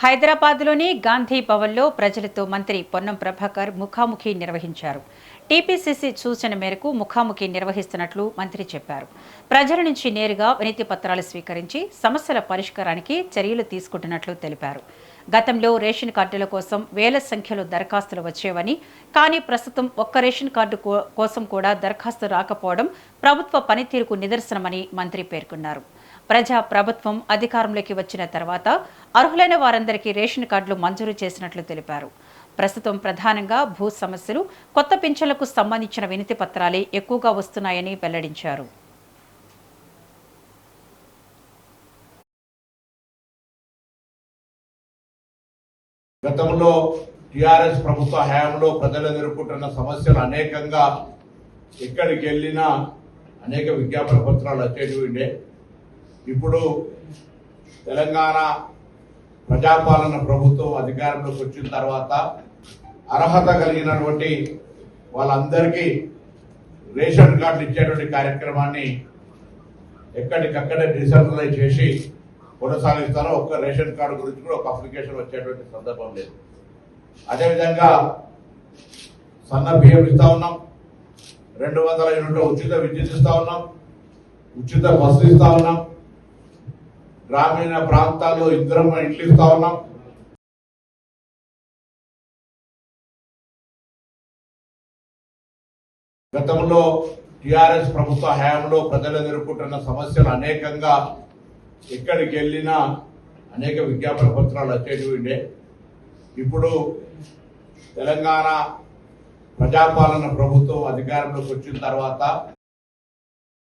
హైదరాబాద్లోని గాంధీ భవన్లో ప్రజలతో మంత్రి పొన్నం ప్రభాకర్ ముఖాముఖి నిర్వహించారు. టీపీసీసీ సూచన మేరకు ముఖాముఖి నిర్వహిస్తున్నట్లు మంత్రి చెప్పారు. ప్రజల నుంచి నేరుగా వినతి పత్రాలు స్వీకరించి సమస్యల పరిష్కారానికి చర్యలు తీసుకుంటున్నట్లు తెలిపారు. గతంలో రేషన్ కార్డుల కోసం వేల సంఖ్యలో దరఖాస్తులు వచ్చేవని, కానీ ప్రస్తుతం ఒక్క రేషన్ కార్డు కోసం కూడా దరఖాస్తు రాకపోవడం ప్రభుత్వ పనితీరుకు నిదర్శనమని మంత్రి పేర్కొన్నారు. ప్రజా ప్రభుత్వం అధికారంలోకి వచ్చిన తర్వాత అర్హులైన వారందరికీ రేషన్ కార్డులు మంజూరు చేసినట్లు తెలిపారు. ప్రస్తుతం ప్రధానంగా భూ సమస్యలు, కొత్త పింఛన్లకు సంబంధించిన వినతి పత్రాలే ఎక్కువగా వస్తున్నాయని వెల్లడించారు. గతంలో టిఆర్ఎస్ ప్రభుత్వ హయాంలో ప్రజలు ఎదుర్కొంటున్న సమస్యలు అనేకంగా ఎక్కడికి వెళ్ళినా అనేక విజ్ఞాపన పత్రాలు వచ్చేటివి ఉండే. ఇప్పుడు తెలంగాణ ప్రజాపాలన ప్రభుత్వం అధికారంలోకి వచ్చిన తర్వాత అర్హత కలిగినటువంటి వాళ్ళందరికీ రేషన్ కార్డు ఇచ్చేటువంటి కార్యక్రమాన్ని ఎక్కడికక్కడే డిసెంట్రలైజ్ చేసి కొనసాగిస్తారో. ఒక్క రేషన్ కార్డు గురించి కూడా ఒక అప్లికేషన్ వచ్చేటువంటి సందర్భం లేదు. అదేవిధంగా సన్న బియ్యం ఇస్తా ఉన్నాం, 200 యూనిట్ల ఉచిత విద్యుత్ ఇస్తా ఉన్నాం, ఉచిత బస్సు ఇస్తా ఉన్నాం, గ్రామీణ ప్రాంతాల్లో ఇందిరమ్మ ఇంట్లు ఇస్తా ఉన్నాం. గతంలో టిఆర్ఎస్ ప్రభుత్వ హయాంలో ప్రజలు ఎదుర్కొంటున్న సమస్యలు అనేకంగా ఎక్కడికి వెళ్ళినా అనేక విజ్ఞాపన పత్రాలు వచ్చేటివి ఉండే. ఇప్పుడు తెలంగాణ ప్రజాపాలన ప్రభుత్వం అధికారంలోకి వచ్చిన తర్వాత